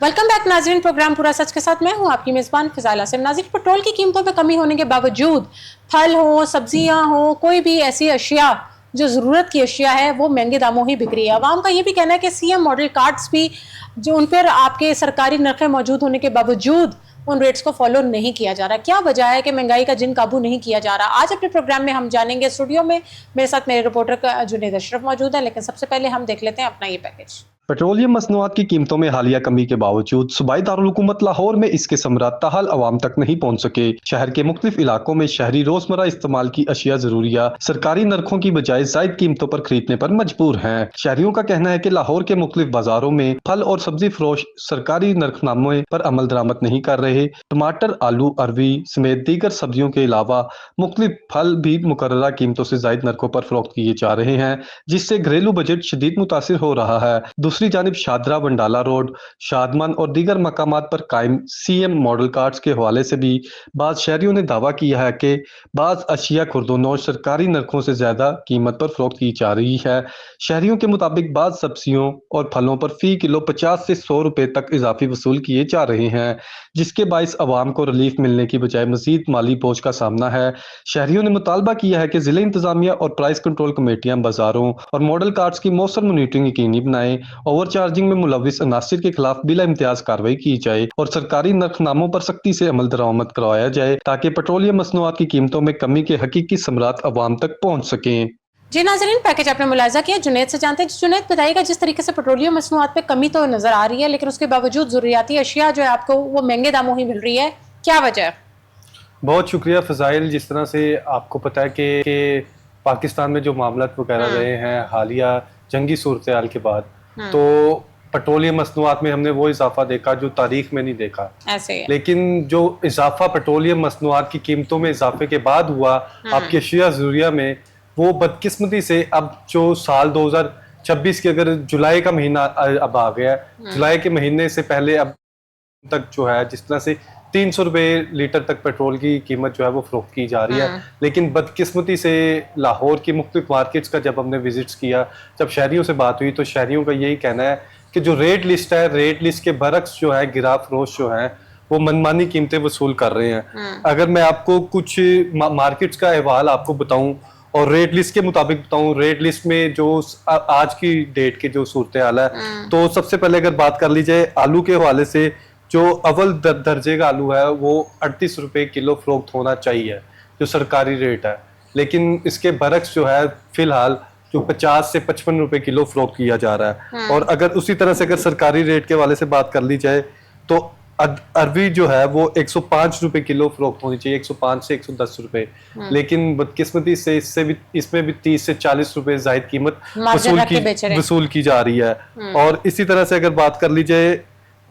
Welcome back नाज़रीन, programme पूरा सच के साथ मैं हूं आपकी मेज़बान फ़िज़ाइल आसिम। नाज़रीन, पेट्रोल की कीमतों में कमी होने के बावजूद फल हो, सब्जियां हो, कोई भी ऐसी अशिया जो ज़रूरत की अशिया है वो महंगे दामों ही बिक रही है। अवाम का ये भी कहना है कि सीएम मॉडल कार्ड्स भी जो उन पर आपके सरकारी नरखें मौजूद होने के बावजूद उन रेट्स को फॉलो नहीं किया जा रहा। क्या वजह है कि महंगाई का जिन काबू नहीं किया जा रहा? आज अपने प्रोग्राम में हम जानेंगे। स्टूडियो में मेरे साथ मेरे रिपोर्टर जुनेद अशरफ मौजूद है, लेकिन सबसे पहले हम देख लेते हैं अपना ये पैकेज। पेट्रोलियम मसनूआत की कीमतों में हालिया कमी के बावजूद सूबाई दारुल-हुकूमत लाहौर में इसके समरात ताहाल अवाम तक नहीं पहुँच सके। शहर के मुख्तलिफ इलाकों में शहरी रोजमर्रा इस्तेमाल की अशिया जरूरिया सरकारी नरखों की बजाय जायद कीमतों पर खरीदने पर मजबूर हैं। शहरियों का कहना है कि लाहौर के मुख्तलिफ बाजारों में फल और सब्जी फरोश सरकारी नरखनामे पर अमल दरामद नहीं कर रहे। टमाटर, आलू, अरवी समेत दीगर सब्जियों के अलावा मुख्तलिफ फल भी मुकर्ररा कीमतों से जायद नरखों पर फरोख्त किए जा रहे हैं, जिससे घरेलू बजट शदीद मुतासिर हो रहा है। दूसरी जानिब शादरा, बंडाला रोड, शादमन और दीगर मकामात पर कायम सीएम मॉडल कार्ड्स के हवाले से भी बाज़ शहरियों ने दावा किया है कि बाज़ अशिया खुर्दोनोश सरकारी नरखों से ज्यादा कीमत पर फरोख्त की जा रही है। शहरियों के मुताबिक बाज़ सब्जियों और फलों पर फी किलो 50 से 100 रुपए तक इजाफी वसूल किए जा रहे हैं, जिसके बाइस अवाम को रिलीफ मिलने की बजाय मजीद माली बोझ का सामना है। शहरियों ने मुतालबा किया है कि जिले इंतजामिया और प्राइस कंट्रोल कमेटियां बाजारों और मॉडल कार्ड्स की मौसर मॉनिटरिंग यकीनी बनाएं, ओवर चार्जिंग में मुलविस अनासिर के खिलाफ बिला इम्तियाज कार्रवाई की जाए और सरकारी नरखनामों पर सख्ती से अमल दरामद करवाया जाए ताकि पेट्रोलियम मसनूआत की कीमतों में कमी के हकीकी समरात अवाम तक पहुँच सकें। जी नाज़रीन, पैकेज आपने मुलाजा किया। जुनैद से जानते हैं। जुनैद, बताइएगा, जिस तरीके से पेट्रोलियम मसनूआत पे कमी तो नजर आ रही है, लेकिन उसके बावजूद ज़रूरियाती अशिया जो है आपको वो महंगे दामों ही मिल रही है, क्या वजह है? बहुत शुक्रिया फ़ज़ाइल। जिस तरह से आपको पता है कि पाकिस्तान में जो मामलात वगैरह रहे हैं हालिया जंगी सूरत-ए-हाल के बाद, तो पेट्रोलियम मसनूआत में हमने वो इजाफा देखा जो तारीख में नहीं देखा। ऐसे ही। लेकिन जो इजाफा पेट्रोलियम मसनूआत की कीमतों में इजाफे के बाद हुआ आपकी अशिया ज़रूरिया में, वो बदकिस्मती से अब जो साल 2026 की अगर जुलाई का महीना अब आ गया, जुलाई के महीने से पहले अब तक जो है जिस तरह से 300 रुपये लीटर तक पेट्रोल की कीमत जो है वो फरोख्त की जा रही है। लेकिन बदकिस्मती से लाहौर की मुख्तलिफ मार्केट्स का जब हमने विजिट्स किया, जब शहरियों से बात हुई, तो शहरियों का यही कहना है कि जो रेट लिस्ट है, रेट लिस्ट के बरक्स जो है गिरा फरोश जो है वो मनमानी कीमतें वसूल कर रहे हैं। अगर मैं आपको कुछ मार्केट्स का अहवाल आपको बताऊं और रेट लिस्ट के मुताबिक बताऊं, रेट लिस्ट में जो आज की डेट के जो सूरत हाल है, तो सबसे पहले अगर बात कर ली जाए आलू के हवाले से, जो अव्वल दर्जे का आलू है वो 38 रुपए किलो फरोख्त होना चाहिए जो सरकारी रेट है, लेकिन इसके बरक्स जो है फिलहाल जो 50 से 55 रुपए किलो फरोख्त किया जा रहा है। और अगर उसी तरह से अगर सरकारी रेट के हवाले से बात कर ली जाए तो अरवी जो है वो 105 रुपए किलो फरोख्त होनी चाहिए, 105 से 110 रुपए, लेकिन बदकिस्मती से इसमें भी 30 से 40 रुपए जायद कीमत वसूल की जा रही है। और इसी तरह से अगर बात कर ली जाए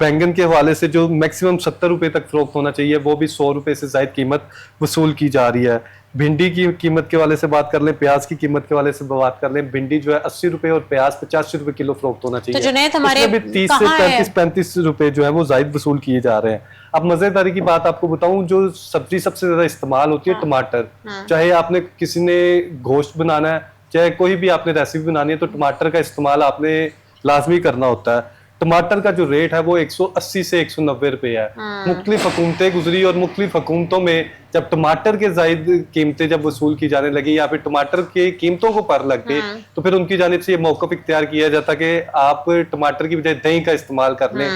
बैंगन के हवाले से, जो मैक्सिमम 70 रुपए तक फरोख्त होना चाहिए, वो भी 100 रुपए से जायद कीमत वसूल की जा रही है। भिंडी की कीमत के वाले से बात कर लें, प्याज की कीमत के वाले से बात कर लें, भिंडी जो है 80 रुपए और प्याज 85 रुपए किलो फरोख्त होना चाहिए, तो जुनैद हमारे भी 30 से 35 रुपए जो है वो जायद वसूल किए जा रहे हैं। अब मजेदारी की बात आपको बताऊं, जो सब्जी सबसे ज्यादा इस्तेमाल होती है टमाटर, चाहे आपने किसी ने गोश्त बनाना है, चाहे कोई भी आपने रेसिपी बनानी है, तो टमाटर का इस्तेमाल आपने लाजमी करना होता है। टमाटर का जो रेट है वो 180 से 190 रुपए है। मुख्तलिफ हुकूमतें गुजरी और मुख्तलिफ हुकूमतों में जब टमाटर के जायद कीमतें जब वसूल की जाने लगी या फिर टमाटर की कीमतों को पर लग गए, तो फिर उनकी जानिब से ये मौक़िफ़ इख्तियार किया जाता कि आप टमाटर की बजाय दही का इस्तेमाल कर लें।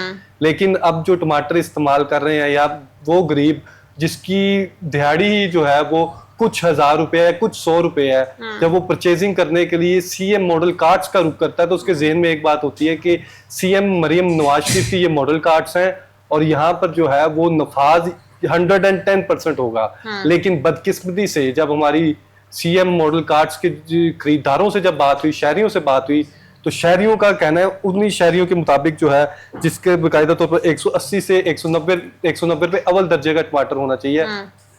लेकिन अब जो टमाटर इस्तेमाल कर रहे हैं, या वो गरीब जिसकी दिहाड़ी ही जो है वो कुछ 1000 रुपए है, कुछ 100 रुपए है, जब वो परचेजिंग करने के लिए सीएम मॉडल कार्ड्स का रुख करता है, तो उसके ज़हन में एक बात होती है कि सीएम मरियम नवाज शरीफ की ये मॉडल कार्ड्स हैं और यहाँ पर जो है वो नफाज 110% होगा। लेकिन बदकिस्मती से जब हमारी सीएम मॉडल कार्ड्स के खरीदारों से जब बात हुई, शहरियों से बात हुई, तो शहरियों का कहना है, उन्हीं शहरियों के मुताबिक जो है जिसके बाकायदा तौर पर 180 से 190 रुपए अव्वल दर्जे का टमाटर होना चाहिए,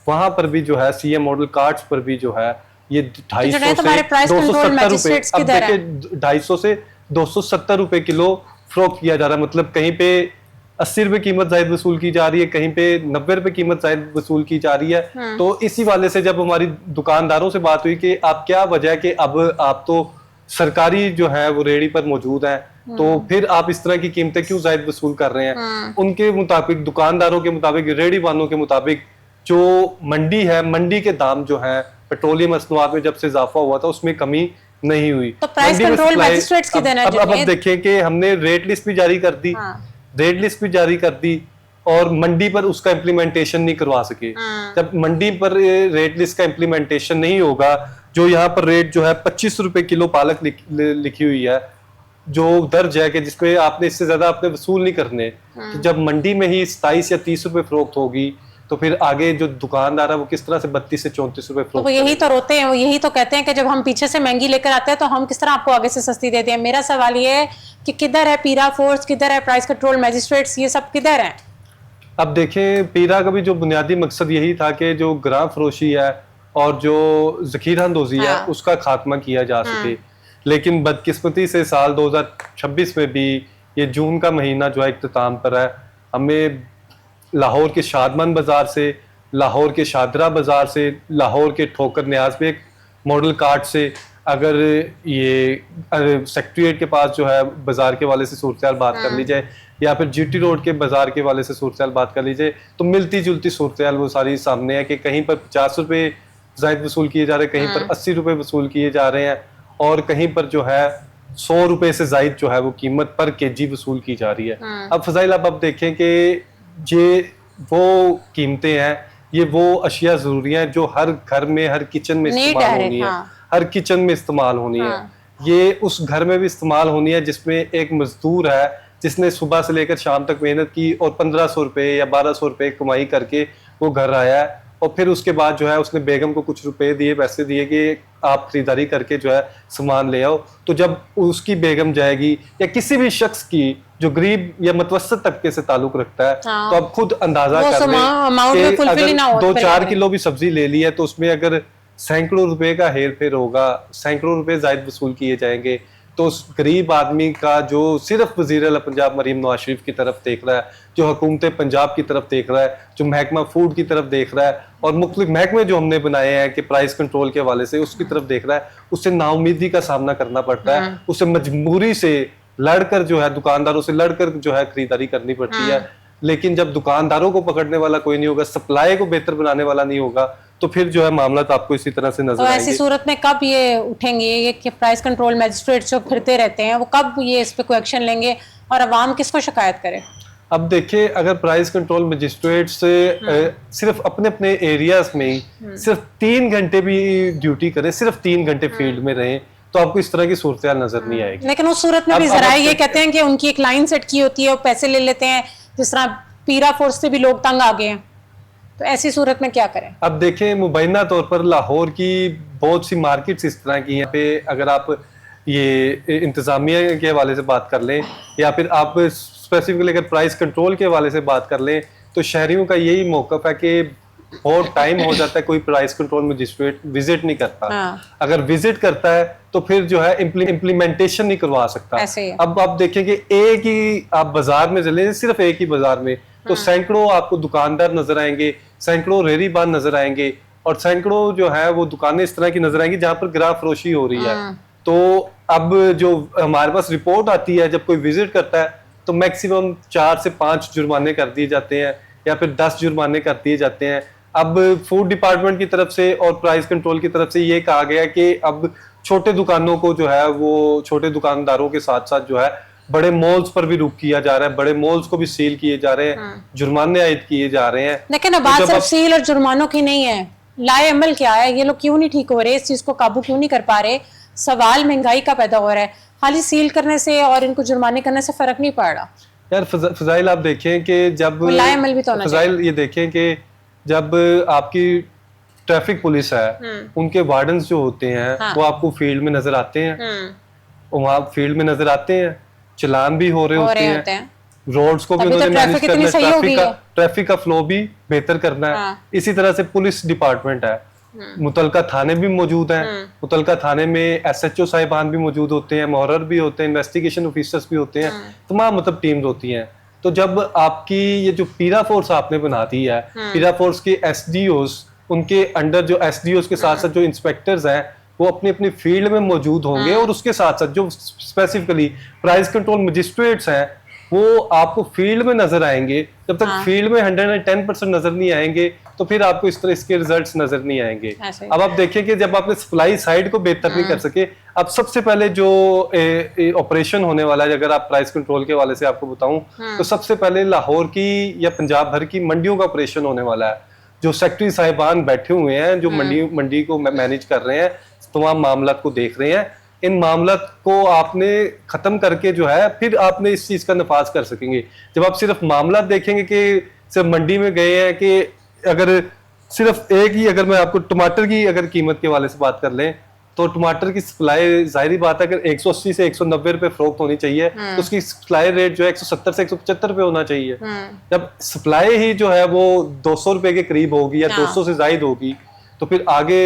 वहां पर भी जो है सीएम मॉडल कार्ड्स पर भी जो है ये 250 से 270 रुपए किलो फरोख्त किया जा रहा है। मतलब कहीं पे 80 रुपए कीमत जायद वसूल की जा रही है, कहीं पे 90 रुपए कीमत जायद वसूल की जा रही है। तो इसी वाले से जब हमारी दुकानदारों से बात हुई कि आप क्या वजह है कि अब आप तो सरकारी जो है वो रेडी पर मौजूद है, तो फिर आप इस तरह की कीमतें क्यों जायद वसूल कर रहे हैं? उनके मुताबिक, दुकानदारों के मुताबिक, रेडी वालों के मुताबिक जो मंडी है, मंडी के दाम जो है पेट्रोलियम मसनूआत में जब से इजाफा हुआ था उसमें कमी नहीं हुई। तो प्राइस कंट्रोल मैजिस्ट्रेट्स की देना अब देखें कि हमने रेट लिस्ट भी जारी कर दी, रेट लिस्ट भी जारी कर दी और मंडी पर उसका इम्प्लीमेंटेशन नहीं करवा सके। जब मंडी पर रेट लिस्ट का इम्प्लीमेंटेशन नहीं होगा, जो यहाँ पर रेट जो है 25 रुपए किलो पालक लिखी हुई है, जो दर्ज है कि जिसपे आपने इससे ज्यादा आपने वसूल नहीं करने, तो जब मंडी में ही 27 या 30 रुपए फरोख्त होगी तो फिर आगे जो दुकानदार है वो किस तरह से 32 से 34 रुपए तो वो यही तो रोते हैं, वो यही तो कहते हैं कि जब हम पीछे से महंगी लेकर आते हैं तो हम किस तरह आपको आगे से सस्ती देते हैं। मेरा सवाल ये है कि किधर है पीरा फोर्स, किधर है प्राइस कंट्रोल मैजिस्ट्रेट्स, ये सब किधर है? अब देखें, पीरा का भी जो बुनियादी मकसद यही था कि जो ग्राम फरोशी है और जो जखीरा अंदोजी है उसका खात्मा किया जा सके, लेकिन बदकिस्मती से साल 2026 में भी ये जून का महीना जो है इख्तिताम पर है। हमें लाहौर के शादमंद बाजार से, लाहौर के शादरा बाजार से, लाहौर के ठोकर न्याज बेग मॉडल कार्ट से, अगर ये सेक्रेटरीट के पास जो है बाजार के वाले से सूरत बात कर ली जाए या फिर जीटी रोड के बाजार के वाले से सूरत बात कर लीजिए, तो मिलती जुलती सूरत वो सारी सामने है कि कहीं पर 50 रुपए जायद वसूल किए जा रहे हैं, कहीं पर 80 रुपए वसूल किए जा रहे हैं और कहीं पर जो है 100 रुपए से जायद जो है वो कीमत पर केजी वसूल की जा रही है। अब फजाइल अब देखें कि ये वो कीमतें हैं, ये वो अशिया जरूरी हैं जो हर घर में, हर किचन में इस्तेमाल होनी है, हर किचन में इस्तेमाल होनी है। ये उस घर में भी इस्तेमाल होनी है जिसमें एक मजदूर है जिसने सुबह से लेकर शाम तक मेहनत की और 1500 रुपए या 1200 रुपए कमाई करके वो घर आया है और फिर उसके बाद जो है उसने बेगम को कुछ रुपए दिए, पैसे दिए कि आप खरीदारी करके जो है सामान ले आओ। तो जब उसकी बेगम जाएगी या किसी भी शख्स की जो गरीब या मतवसत तबके से ताल्लुक रखता है, तो आप खुद अंदाजा कर लें कि अगर 2-4 किलो भी सब्जी ले ली है तो उसमें अगर सैकड़ों रुपए का हेर फेर होगा, सैकड़ों रुपए जायद वसूल किए जाएंगे, तो उस गरीब आदमी का जो सिर्फ वज़ीर आला पंजाब मरीम नवाज शरीफ की तरफ देख रहा है, जो हुकूमत पंजाब की तरफ देख रहा है, जो महकमा फूड की तरफ देख रहा है और मुख्तलिफ महकमे जो हमने बनाए हैं कि प्राइस कंट्रोल के हवाले से उसकी तरफ देख रहा है, उससे नाउमीदी का सामना करना पड़ता है, उसे मजबूरी से लड़कर जो है दुकानदारों से लड़कर जो है खरीदारी करनी पड़ती है। लेकिन जब दुकानदारों को पकड़ने वाला कोई नहीं होगा, सप्लाई को बेहतर बनाने वाला नहीं होगा, तो फिर जो है मामला तो आपको इसी तरह से नजर आएंगे। ऐसी सूरत में कब ये उठेंगे, ये कि प्राइस कंट्रोल मैजिस्ट्रेट जो फिरते रहते हैं, वो कब ये इस पे कोई एक्शन लेंगे और अवाम किसको शिकायत करे? अब देखिए, अगर प्राइस कंट्रोल मजिस्ट्रेट से सिर्फ अपने अपने एरियाज में ही सिर्फ 3 घंटे भी ड्यूटी करें, सिर्फ 3 घंटे फील्ड में रहें, तो आपको इस तरह की सूरत नजर नहीं आएगी। लेकिन उस सूरत में भी जरा ये कहते हैं कि उनकी एक लाइन सेट की होती है और पैसे ले लेते हैं, जिस तरह पीरा फोर्स से भी लोग तंग आ गए हैं, तो ऐसी सूरत में क्या करें? अब देखें, मुबैना तौर पर लाहौर की बहुत सी मार्केट्स इस तरह की हैं पे अगर आप ये इंतजामिया के हवाले से बात कर लें या फिर आप स्पेसिफिकली अगर प्राइस कंट्रोल के हवाले से बात कर लें, तो शहरियों का यही मौकफ है कि बहुत टाइम हो जाता है कोई प्राइस कंट्रोल मजिस्ट्रेट विजिट नहीं करता। अगर विजिट करता है तो फिर जो है इम्प्लीमेंटेशन नहीं करवा सकता। अब आप देखें कि एक ही आप बाजार में चले, सिर्फ एक ही बाजार में तो सैकड़ों आपको दुकानदार नजर आएंगे, सैकड़ों रेहड़ीबाज नजर आएंगे और सैकड़ों जो है वो दुकानें इस तरह की नजर आएंगी जहां पर गिरा फरोशी हो रही है। तो अब जो हमारे पास रिपोर्ट आती है जब कोई विजिट करता है तो मैक्सिमम 4 से 5 जुर्माने कर दिए जाते हैं या फिर 10 जुर्माने कर दिए जाते हैं। अब फूड डिपार्टमेंट की तरफ से और प्राइस कंट्रोल की तरफ से ये कहा गया कि अब छोटे दुकानों को जो है वो छोटे दुकानदारों के साथ साथ जो है बड़े मॉल्स पर भी रुक किया जा रहा है, बड़े मॉल्स को भी सील किए जा रहे हैं, जुर्माने आयद किए जा रहे हैं। लेकिन अब बात सिर्फ सील और जुर्मानों की नहीं है, लाए अमल क्या है, ये लोग क्यों नहीं ठीक हो रहे, इस चीज को काबू क्यों नहीं कर पा रहे? सवाल महंगाई का पैदा हो रहा है, खाली सील करने से और इनको जुर्माने करने से फर्क नहीं पड़ रहा। यार फजाइल, आप देखें कि जब लाए अमल भी तो होना चाहिए। फजाइल, ये देखें कि जब आपकी ट्रैफिक पुलिस है, उनके वार्डन्स जो होते हैं वो आपको फील्ड में नजर आते हैं, वहाँ फील्ड में नजर आते हैं, चलान भी हो रहे होते हैं, रोड्स को भी उन्होंने मैनेज करना है, ट्रैफिक का फ्लो भी बेहतर करना है। इसी तरह से पुलिस डिपार्टमेंट है, मुतलका थाने भी मौजूद हैं, मुतलका थाने में SHO साहिबान भी मौजूद होते हैं, मुहर्रर भी होते हैं, इन्वेस्टिगेशन ऑफिसर्स भी होते हैं, तमाम मतलब टीम्स होती हैं। तो जब आपकी ये जो पीरा फोर्स आपने बना दी है, पीरा फोर्स के SDOs, उनके अंडर जो SDOs के साथ साथ जो इंस्पेक्टर्स हैं वो अपनी अपनी फील्ड में मौजूद होंगे, और उसके साथ साथ जो स्पेसिफिकली प्राइस कंट्रोल मजिस्ट्रेट्स हैं वो आपको फील्ड में नजर आएंगे। जब तक फील्ड में 110% नजर नहीं आएंगे तो फिर आपको इस तरह इसके रिजल्ट्स नजर नहीं आएंगे। अब आप देखिए कि जब आपने सप्लाई साइड को बेहतर नहीं कर सके, अब सबसे पहले जो ऑपरेशन होने वाला है, अगर आप प्राइस कंट्रोल के वाले से आपको बताऊं तो सबसे पहले लाहौर की या पंजाब भर की मंडियों का ऑपरेशन होने वाला है। जो सेक्रेटरी साहिबान बैठे हुए हैं, जो मंडी को मैनेज कर रहे हैं, तमाम मामला को देख रहे हैं, इन मामला को आपने खत्म करके जो है फिर आपने इस चीज का नफाज कर सकेंगे। जब आप सिर्फ मामला देखेंगे कि सिर्फ मंडी में गए हैं, कि अगर सिर्फ एक ही, अगर मैं आपको टमाटर की अगर कीमत के वाले से बात कर लें तो टमाटर की सप्लाई जाहिर बात है अगर 180 से 190 रुपए फरोख्त होनी चाहिए तो उसकी सप्लाई रेट जो है 170 से 175 रुपए होना चाहिए। जब सप्लाई ही जो है वो 200 रुपए के करीब होगी या 200 से ज्यादा होगी तो फिर आगे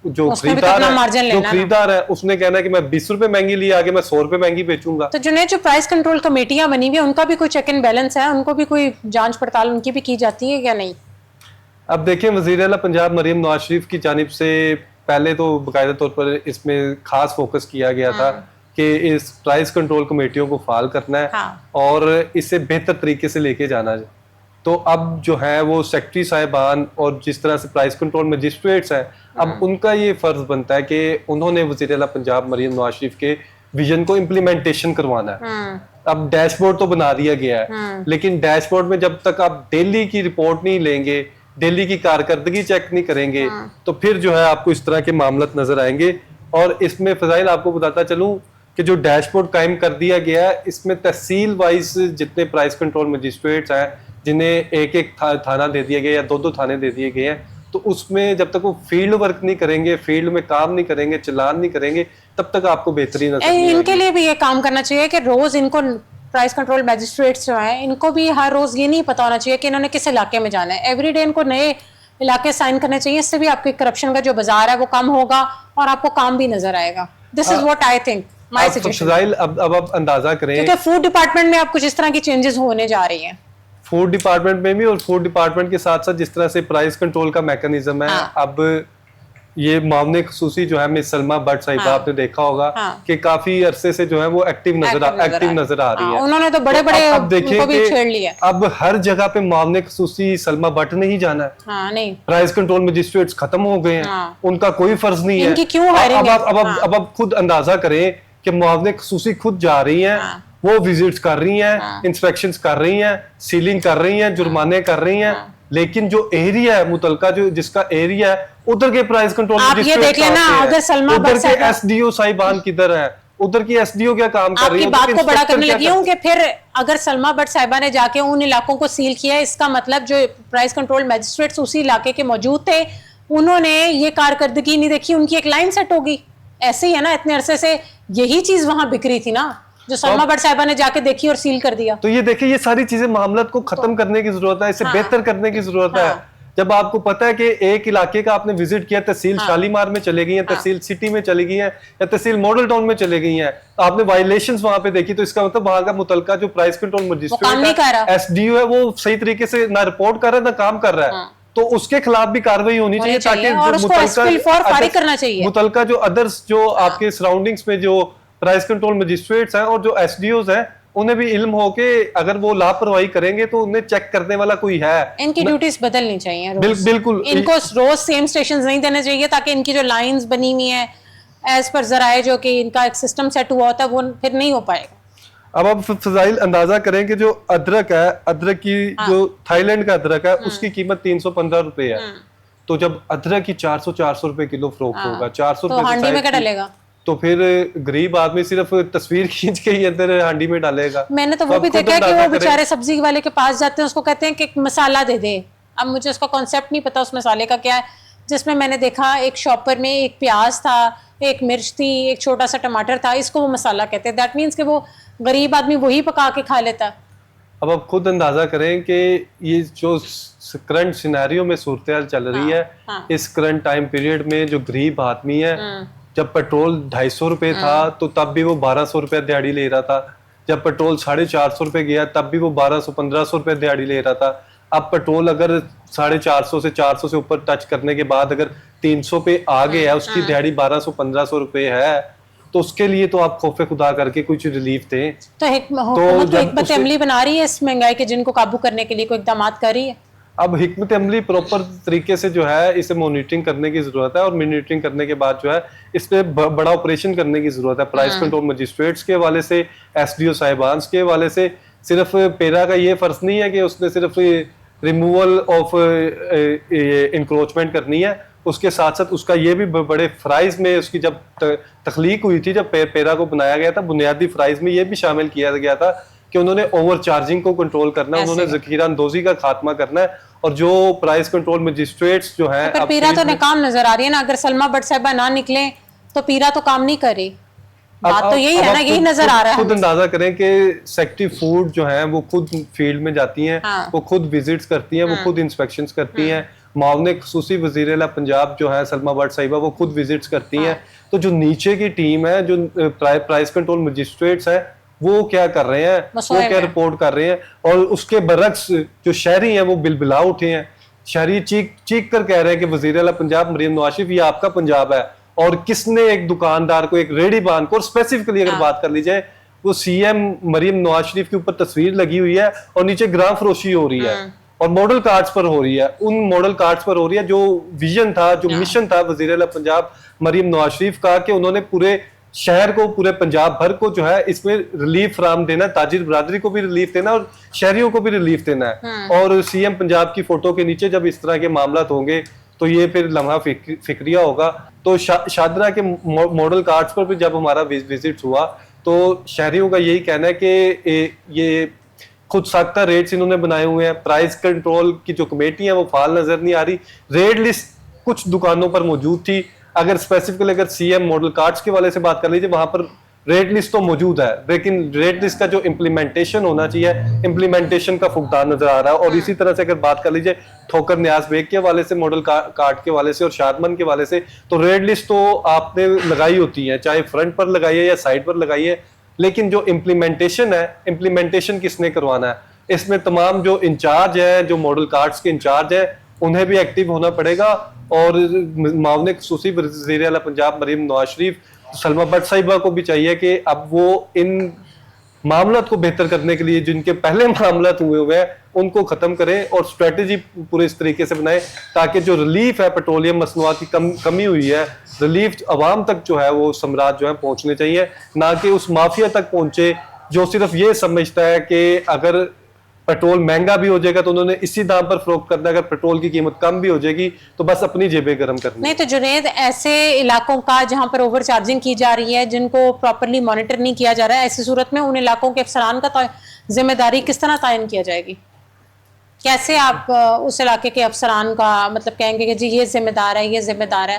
जो खरीदार है उसने कहना है कि मैं 20 रुपए महंगी ली, आगे मैं 100 रुपए महंगी बेचूंगा। तो जुनेद, जो प्राइस कंट्रोल कमेटियां बनी हुई है उनका भी कोई चेक एंड बैलेंस है? उनको भी कोई जांच पड़ताल उनकी भी की जाती है या नहीं? अब देखिए, वज़ीर आला पंजाब मरियम नवाज शरीफ की जानिब से पहले तो बाकायदा तौर पर इसमें खास फोकस किया गया था कि इस प्राइस कंट्रोल कमेटियों को फाल करना है और इसे बेहतर तरीके से लेके जाना है। तो अब जो है वो सेक्रेटरी साहिबान और जिस तरह से प्राइस कंट्रोल मजिस्ट्रेट्स हैं, अब उनका ये फर्ज बनता है कि उन्होंने वज़ीर आला पंजाब मरियम नवाज शरीफ के विजन को इम्प्लीमेंटेशन करवाना है। अब डैशबोर्ड तो बना दिया गया है, लेकिन डैशबोर्ड में जब तक आप डेली की रिपोर्ट नहीं लेंगे, दिल्ली की कारकर्दगी चेक नहीं करेंगे तो फिर जो है आपको इस तरह के मामले नजर आएंगे। और इसमें फजाइल आपको बताता चलूं कि जो डैशबोर्ड कायम कर दिया गया है इसमें तहसील वाइज जितने प्राइस कंट्रोल मजिस्ट्रेट्स हैं जिन्हें एक एक थाना दे दिया गया या दो थाने दे दिए गए हैं, तो उसमें जब तक वो फील्ड वर्क नहीं करेंगे, फील्ड में काम नहीं करेंगे, चलान नहीं करेंगे, तब तक आपको बेहतरीन इनके लिए भी ये काम करना चाहिए कि रोज इनको प्राइस कंट्रोल मैजिस्ट्रेट्स जो हैं इनको भी हर रोज ये नहीं पता होना चाहिए कि इन्होंने किस इलाके में जाना है। एवरीडे इनको नए इलाके साइन करने चाहिए। इससे भी आपके करप्शन का जो बाजार है वो कम होगा और आपको काम भी नजर आएगा। This is what I think my suggestion. अब आप अंदाजा करें, क्योंकि फूड डिपार्टमेंट में अब कुछ इस तरह की चेंजेस होने जा रही हैं। फूड डिपार्टमेंट में भी, और फूड डिपार्टमेंट के साथ साथ जिस तरह से प्राइस कंट्रोल का मैकेनिज्म है, अब ये मामले खसूसी जो है मिस सलमा भट्ट साहिबा आपने देखा होगा कि काफी अरसे से जो है वो एक्टिव नजर आ रही है। उन्होंने तो बड़े बड़े अब देखिए भी छेड़ लिया। अब हर जगह पे मामले खसूसी सलमा भट्ट ने ही जाना है। नहीं, प्राइस कंट्रोल मजिस्ट्रेट्स खत्म हो गए हैं, उनका कोई फर्ज नहीं है। इनकी क्यों हायरिंग है? अब आप खुद अंदाजा करें कि मामले खसूसी खुद जा रही हैं, वो विजिट्स कर रही हैं, इंस्पेक्शंस कर रही हैं, सीलिंग कर रही हैं, जुर्माने कर रही हैं, लेकिन जो एरिया है मुतलका जो जिसका एरिया है उधर के प्राइस कंट्रोल आप ये देख लेना, अगर सलमा भट्ट उधर के एसडीओ साहिबान किधर है, उधर की एसडीओ क्या काम कर रही है? आपकी बात को बड़ा करने लगी हूँ कि फिर अगर सलमा भट्ट साहिबा ने जाके उन इलाकों को सील किया, इसका मतलब जो प्राइस कंट्रोल मैजिस्ट्रेट्स उसी इलाके के मौजूद थे उन्होंने ये कारकर्दगी नहीं देखी, उनकी एक लाइन सेट होगी। ऐसे ही है ना, इतने अरसे से यही चीज वहां बिक्री थी ना जो सलमा भट्ट साहिबा ने जाके देखी और सील कर दिया। तो ये देखिए, ये सारी चीजें मामलत को खत्म करने की जरूरत है, इसे बेहतर करने की जरूरत है। जब आपको पता है कि एक इलाके का आपने विजिट किया, तहसील शालीमार में चले गई है, तहसील सिटी में चली गई है या तहसील मॉडल टाउन में चले गई है, आपने वायलेशंस वहां पे देखी, तो इसका मतलब वहां का मुतलका जो प्राइस कंट्रोल मजिस्ट्रेट है, एसडीओ है, वो सही तरीके से ना रिपोर्ट कर रहा है ना काम कर रहा है। तो उसके खिलाफ भी कार्रवाई होनी चाहिए ताकि मुतलका जो अदर्स जो आपके सराउंडिंग्स में जो प्राइस कंट्रोल मजिस्ट्रेट्स हैं और जो एसडीओज हैं उन्हें भी इल्म हो के अगर वो लापरवाही करेंगे तो उन्हें चेक करने वाला कोई है। इनकी ड्यूटीज बदलनी चाहिए बिल्कुल, इनको रोज सेम स्टेशंस नहीं देने चाहिए ताकि इनकी जो लाइंस बनी हुई है एज पर जराए जो कि इनका एक सिस्टम सेट हुआ होता है वो फिर नहीं हो पाएगा। अब आप फजाइल अंदाजा करें कि जो अदरक है, अदरक की जो थाईलैंड का अदरक है उसकी कीमत 315 रुपए है। तो जब अदरक की 400 रुपए किलो फरोख्त होगा, 400 रुपए हांडी में क्या डलेगा? तो फिर गरीब आदमी सिर्फ तस्वीर खींच के ही अंदर हांडी में डालेगा। मैंने तो वो भी देखा कि वो बेचारे सब्जी वाले के पास जाते हैं, उसको कहते हैं कि मसाला दे दे। अब मुझे उसका कॉन्सेप्ट नहीं पता उस मसाले का क्या है, जिसमें मैंने देखा एक शॉपर में एक प्याज था, एक मिर्च थी, एक छोटा सा टमाटर था, इसको वो मसाला कहते हैं। दैट मीन्स कि वो गरीब आदमी वही पका के खा लेता। अब आप खुद अंदाजा करें कि ये जो करंट सिनेरियो में सूरत हाल चल रही है, इस करंट टाइम पीरियड में जो गरीब आदमी है, जब पेट्रोल 250 रुपए था तो तब भी वो 1200 रुपए दिहाड़ी ले रहा था। जब पेट्रोल 450 रुपए गया तब भी वो 1200-1500 रुपए दिहाड़ी ले रहा था। अब पेट्रोल अगर 450 से 400 से ऊपर टच करने के बाद अगर 300 पे आ गया है, उसकी दिहाड़ी 1200-1500 रुपए है, तो उसके लिए तो आप खौफे खुदा करके कुछ रिलीफ दें। तो हुकूमत को हिकमत अमली बना रही है इस महंगाई के जिनको काबू करने के लिए कोई इकदाम कर रही है? अब हिकमत अमली प्रॉपर तरीके से जो है इसे मॉनिटरिंग करने की जरूरत है, और मॉनिटरिंग करने के बाद जो है इस पे बड़ा ऑपरेशन करने की जरूरत है। प्राइस कंट्रोल मजिस्ट्रेट्स के हवाले से, एसडीओ साहिबान के हवाले से। सिर्फ पेरा का ये फर्ज नहीं है कि उसने सिर्फ रिमूवल ऑफ इंक्रोचमेंट करनी है, उसके साथ साथ उसका ये भी बड़े फ्राइज में उसकी जब तख्लीक हुई थी, जब पेरा को बनाया गया था, बुनियादी फ्राइज में ये भी शामिल किया गया था कि उन्होंने ओवर चार्जिंग को कंट्रोल करना है, उन्होंने जखीरा अंदोजी का खात्मा करना है। और जो प्राइस कंट्रोल मजिस्ट्रेट्स जो हैं, पर पीरा तो नाकाम नजर आ रही है ना। अगर सलमा भट्ट साहिबा ना निकले तो पीरा तो काम नहीं करे। बात तो यही है ना, यही नजर आ रहा है। खुद अंदाजा करें कि सेक्रेटरी फूड जो है वो खुद फील्ड में जाती हैं, वो खुद विजिट्स करती हैं, वो खुद इंस्पेक्शंस करती हैं। मामले खसूसी वजीर आला पंजाब जो है सलमा भट्ट साहिबा, वो खुद विजिट्स करती हैं। तो जो नीचे की टीम है, जो प्राइस कंट्रोल मजिस्ट्रेट्स है, वो क्या कर रहे हैं, वो क्या रिपोर्ट कर रहे हैं। और उसके बरक्स जो शहरी हैं वो बिलबिला उठे हैं। शहरी चीख कर कह रहे हैं कि वजीर आला पंजाब मरीम नवाज शरीफ, ये आपका पंजाब है। और किसने एक दुकानदार को, एक रेडी बान को, और स्पेसिफिकली अगर बात कर ली जाए, वो सीएम मरीम नवाज शरीफ के ऊपर तस्वीर लगी हुई है और नीचे ग्राम फरोशी हो रही है, और मॉडल कार्ड्स पर हो रही है। उन मॉडल कार्ड्स पर हो रही है जो विजन था, जो मिशन था वजीर आला पंजाब मरीम नवाज शरीफ का, कि उन्होंने पूरे शहर को, पूरे पंजाब भर को जो है इसमें रिलीफ फराम देना, ताजिर बरादरी को भी रिलीफ देना और शहरियों को भी रिलीफ देना है। और सीएम पंजाब की फोटो के नीचे जब इस तरह के मामला होंगे तो ये फिर लम्हा फिक्रिया होगा। तो शादरा के मॉडल कार्ड्स पर भी जब हमारा विजिट हुआ तो शहरियों का यही कहना है कि ये खुद साख्ता रेट्स इन्होंने बनाए हुए हैं। प्राइस कंट्रोल की जो कमेटी है वो फाल नजर नहीं आ रही। रेट लिस्ट कुछ दुकानों पर मौजूद थी, अगर स्पेसिफिकली अगर सीएम मॉडल कार्ड्स के वाले से बात कर लीजिए, वहां पर रेट लिस्ट तो मौजूद है, लेकिन रेट लिस्ट का जो इम्प्लीमेंटेशन होना चाहिए, इम्प्लीमेंटेशन का फुकदान नजर आ रहा है। और इसी तरह से अगर बात कर लीजिए ठोकर न्याज बेग के वाले से, मॉडल कार्ड के वाले से और शादमन के वाले से, तो रेट लिस्ट तो आपने लगाई होती है, चाहे फ्रंट पर लगाइए या साइड पर लगाइए, लेकिन जो इम्प्लीमेंटेशन है, इम्प्लीमेंटेशन किसने करवाना है? इसमें तमाम जो इंचार्ज है, जो मॉडल कार्ड्स के इंचार्ज है, उन्हें भी एक्टिव होना पड़ेगा। और मामले खसूसी वज़ीर आला पंजाब मरीम नवाज शरीफ, सलमा भट्ट साहिबा को भी चाहिए कि अब वो इन मामलात को बेहतर करने के लिए, जिनके पहले मामलात हुए हैं, उनको खत्म करें और स्ट्रेटेजी पूरे इस तरीके से बनाएं ताकि जो रिलीफ है, पेट्रोलियम मसनूआत की कमी हुई है, रिलीफ अवाम तक जो है वो समरात जो है पहुंचने चाहिए, ना कि उस माफिया तक पहुंचे जो सिर्फ ये समझता है कि अगर पेट्रोल महंगा भी हो जाएगा तो उन्होंने इसी दाम पर फरोख्त करना है, अगर पेट्रोल की कीमत कम भी हो जाएगी तो बस अपनी जेबें गर्म करनी। नहीं तो जुनेद, ऐसे इलाकों का जहां पर ओवर चार्जिंग की जा रही है, जिनको प्रॉपरली मॉनिटर नहीं किया जा रहा है, ऐसी सूरत में उन इलाकों के अफसरान का जिम्मेदारी किस तरह तयन किया जाएगी? कैसे आप उस इलाके के अफसरान का मतलब कहेंगे कि जी ये जिम्मेदार है, ये जिम्मेदार है?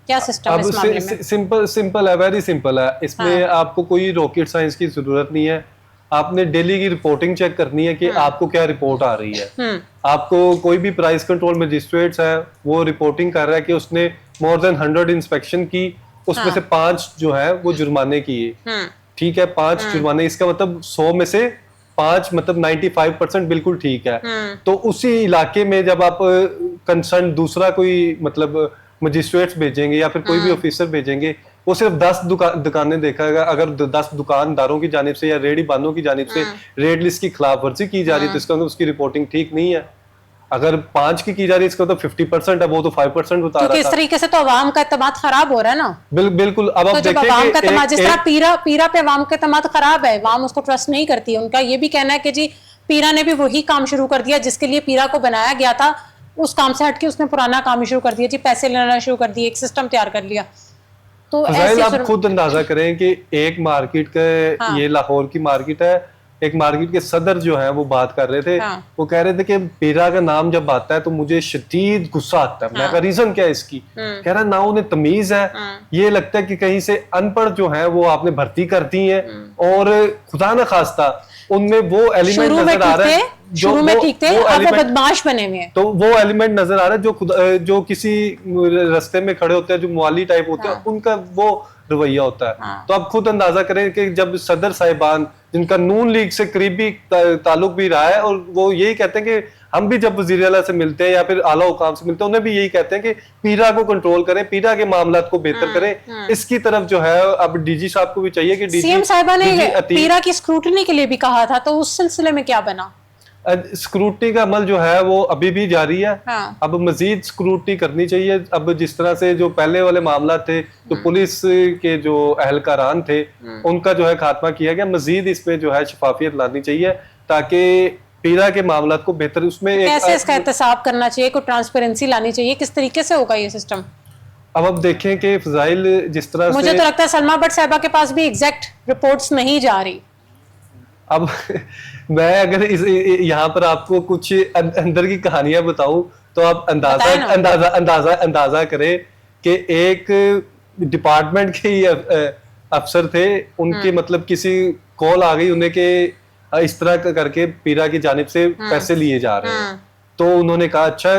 क्या सिस्टम है इस मामले में? सिंपल है, वेरी सिंपल है। इसमें आपको कोई रॉकेट साइंस की जरूरत नहीं है। आपने डेली की रिपोर्टिंग चेक करनी है कि आपको क्या रिपोर्ट आ रही है। आपको कोई भी प्राइस कंट्रोल मजिस्ट्रेट्स है वो रिपोर्टिंग कर रहा है कि उसने मोर देन 100 इंस्पेक्शन की, उसमें से 5 जो है वो जुर्माने किए। ठीक है, 5 जुर्माने, इसका मतलब 100 में से 5 मतलब 95% बिल्कुल ठीक है। तो उसी इलाके में जब आप कंसर्न दूसरा कोई मतलब मजिस्ट्रेट्स भेजेंगे या फिर कोई भी ऑफिसर भेजेंगे, वो सिर्फ 10 दुकानें देखेगा। अगर 10 दुकानदारों की जानिब से या रेडी बानों की जानिब से रेड लिस्ट की खिलाफ वर्जी की जा रही है तो इसका मतलब उसकी रिपोर्टिंग ठीक नहीं है। अगर 5 की जा रही है इसका तो 50% है, वो तो 5% बता रहा था। इस तरीके से तो अवाम का एतमाद खराब हो रहा है ना। बिल्कुल। अब आप तो अवाम का एतमाद, जिस तरह पीरा पे अवाम का एतमाद खराब है, अवाम उसको ट्रस्ट नहीं करती है। उनका ये भी कहना है कि जी पीरा ने भी वही काम शुरू कर दिया जिसके लिए पीरा को बनाया गया था, उस काम से हटके उसने पुराना काम शुरू कर दिया, जी पैसे लेना शुरू कर दिए, एक सिस्टम तैयार कर लिया। तो ऐसे आप खुद अंदाजा करें कि एक मार्केट का, ये लाहौर की मार्केट है, एक मार्केट के सदर जो है वो बात कर रहे थे। वो कह रहे थे कि पीरा का नाम जब आता है तो मुझे शदीद गुस्सा आता है। मैं कहा रीजन क्या है इसकी? कह रहा ना उन्हें तमीज है, ये लगता है कि कहीं से अनपढ़ जो है वो आपने भर्ती कर दी है, और खुदा न खास्ता उनमें वो एलिमेंट नजर आ रहा है शुरू में ठीक थे, अब वो बदमाश बने हुए हैं। तो वो एलिमेंट नजर आ रहा है जो किसी रास्ते में खड़े होते हैं, जो मुआली टाइप होते हैं, उनका वो रवैया होता है। हाँ। तो आप खुद अंदाजा करें कि जब सदर साहिबान जिनका नून लीग से करीबी ताल्लुक भी रहा है, और वो यही कहते हैं कि हम भी जब वज़ीर आला से मिलते हैं या फिर आला हुकाम से मिलते हैं, उन्हें भी यही कहते हैं कि पीरा को कंट्रोल करें, पीरा के मामलात को बेहतर करें। इसकी तरफ जो है अब डीजी साहब को भी चाहिए कि सीएम साहिबा ने पीरा की स्क्रूटनी के लिए भी कहा था, तो उस सिलसिले में क्या बना? स्क्रूटनी का अमल जो है वो अभी भी जारी है। हाँ। अब मजीद स्क्रूटनी करनी चाहिए। अब जिस तरह से जो पहले वाले मामला थे, तो पुलिस के जो अहलकारान थे उनका जो है खात्मा किया गया, मजीद इसमें जो है शफाफियत लानी चाहिए ताकि पीरा के मामला को बेहतर उसमें कैसे इसका एहतसाब करना चाहिए, कोई ट्रांसपेरेंसी लानी चाहिए, किस तरीके से होगा ये सिस्टम? अब देखें कि फजाइल जिस तरह मुझे से तो लगता है सलमा भट्ट साहिबा के पास भी एग्जैक्ट रिपोर्ट्स नहीं जा रही। अब मैं अगर इस यहाँ पर आपको कुछ अंदर की कहानियां बताऊं तो आप अंदाजा करें कि एक डिपार्टमेंट के ही अफसर थे, उनके मतलब किसी कॉल आ गई उन्हें कि इस तरह करके पीरा की जानिब से पैसे लिए जा रहे हैं। तो उन्होंने कहा अच्छा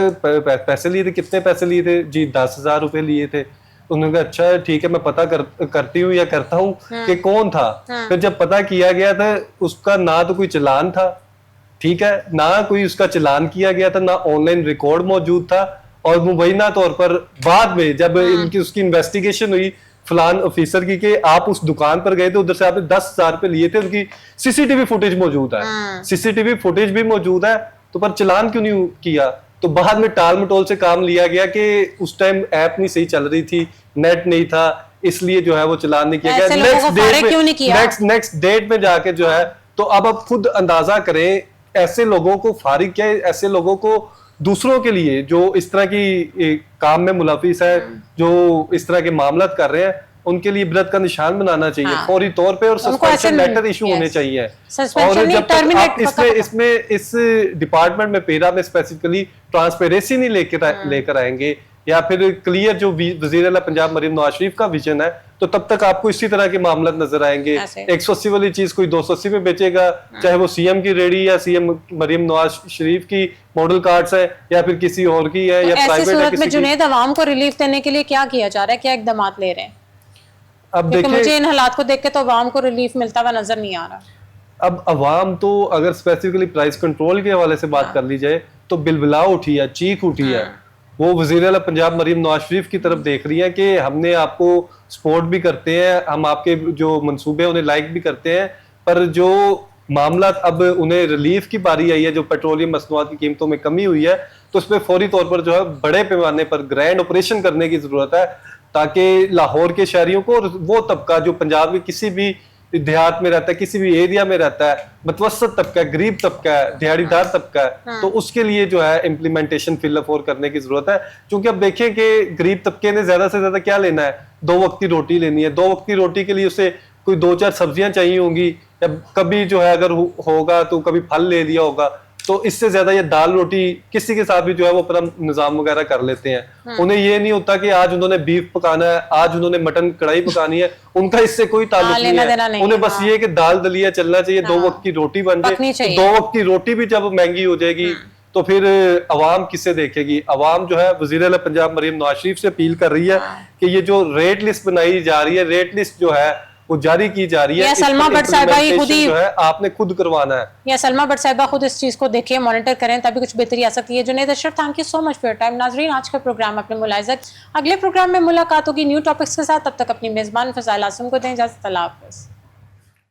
पैसे लिए थे, कितने पैसे लिए थे जी? 10,000 रुपए लिए थे। उन्होंने कहा अच्छा ठीक है, मैं पता करती हूँ या करता हूँ कि कौन था। फिर जब पता किया गया था, उसका ना तो कोई चालान था, ठीक है, ना कोई उसका चालान किया गया था, ना ऑनलाइन रिकॉर्ड मौजूद था, और मुबैना तौर पर बाद में जब इनकी उसकी इन्वेस्टिगेशन हुई फलान ऑफिसर की कि आप उस दुकान पर गए थे, उधर से आपने 10,000 रुपए लिए थे, उनकी सीसीटीवी फुटेज मौजूद है, सीसीटीवी फुटेज भी मौजूद है, तो पर चालान क्यों नहीं किया? तो बाद में टाल मटोल से काम लिया गया कि उस टाइम ऐप नहीं सही चल रही थी, नेट नहीं था, इसलिए जो है वो चालान नहीं किया गया। नेक्स्ट डेट में जाके जो है, तो अब आप खुद अंदाजा करें, ऐसे लोगों को फारिग किया, ऐसे लोगों को दूसरों के लिए जो इस तरह की काम में मुलविस है, जो इस तरह के मामला कर रहे हैं, उनके लिए इबरत का निशान बनाना चाहिए फौरी तौर पे, और सस्पेंशन लेटर इशू होने चाहिए। और जब तक आप इसमें इस डिपार्टमेंट में पेरा में स्पेसिफिकली ट्रांसपेरेंसी नहीं लेकर आएंगे, या फिर क्लियर जो वजीर आला पंजाब मरीम नवाज शरीफ का विजन है, तो तब तक आपको इसी तरह के मामला नजर आएंगे। 180 वाली चीज कोई 280 में बेचेगा, चाहे वो सीएम की रेडी या सीएम मरीम नवाज शरीफ की मॉडल कार्ड्स है, या फिर किसी और की है, या प्राइवेट है। सूरत में जुनैद अवाम को रिलीफ देने के लिए क्या किया जा रहा है, क्या इकदाम ले रहे हैं? अब देखिए, मुझे इन हालात को देख के तो अवाम को रिलीफ मिलता हुआ नजर नहीं आ रहा। अब अवाम तो अगर स्पेसिफिकली प्राइस कंट्रोल के हवाले से बात कर ली जाए तो बिलबिला उठी है, चीख उठी है। वो वज़ीर आला पंजाब मरीम नवाज शरीफ की तरफ देख रही है कि हमने आपको सपोर्ट भी करते हैं, हम आपके जो मंसूबे उन्हें लाइक भी करते हैं, पर जो मामला अब उन्हें रिलीफ की बारी आई है, जो पेट्रोलियम मसनूआत की कीमतों में कमी हुई है, तो उस पर फौरी तौर पर जो है बड़े पैमाने पर ग्रैंड ऑपरेशन करने की जरूरत है, ताकि लाहौर के शहरियों को, और वो तबका जो पंजाब के किसी भी देहात में रहता है, किसी भी एरिया में रहता है, मतवसत तबका है, गरीब तबका है, दिहाड़ीदार तबका है, तो उसके लिए जो है इम्प्लीमेंटेशन फिल और करने की जरूरत है। क्योंकि अब देखें कि गरीब तबके ने ज्यादा से ज्यादा क्या लेना है, 2 वक्त की रोटी लेनी है। 2 वक्त की रोटी के लिए उसे कोई 2-4 सब्जियां चाहिए होंगी, या कभी जो है अगर होगा तो कभी फल ले लिया होगा, तो इससे ज्यादा ये दाल रोटी किसी के साथ भी जो है वो अपना निजाम वगैरह कर लेते हैं। उन्हें ये नहीं होता कि आज उन्होंने बीफ पकाना है, आज उन्होंने मटन कढ़ाई पकानी है, उनका इससे कोई ताल्लुक नहीं है। उन्हें बस ये कि दाल दलिया चलना चाहिए, 2 वक्त की रोटी बन जाए। 2 वक्त की रोटी भी जब महंगी हो जाएगी तो फिर अवाम किससे देखेगी? अवाम जो है वज़ीर आला पंजाब मरीम नवाज शरीफ से अपील कर रही है कि ये जो रेट लिस्ट बनाई जा रही है, रेट लिस्ट जो है वो जारी की जा रही है, सलमा भट्ट साहिबा खुद ही जो है आपने खुद करवाना है, या सलमा भट्ट साहिबा खुद इस चीज को देखें, मॉनिटर करें, तभी कुछ बेहतरी आ सकती है। Junaid Ashraf, thank you so much for your time. नाजरीन, आज का प्रोग्राम अपने मुलाहिजा, अगले प्रोग्राम में मुलाकात होगी न्यू टॉपिक्स के साथ। तब तक अपनी मेजबान फज़ाइल आसिम को दें इजाजत। अल्लाह हाफ़िज़।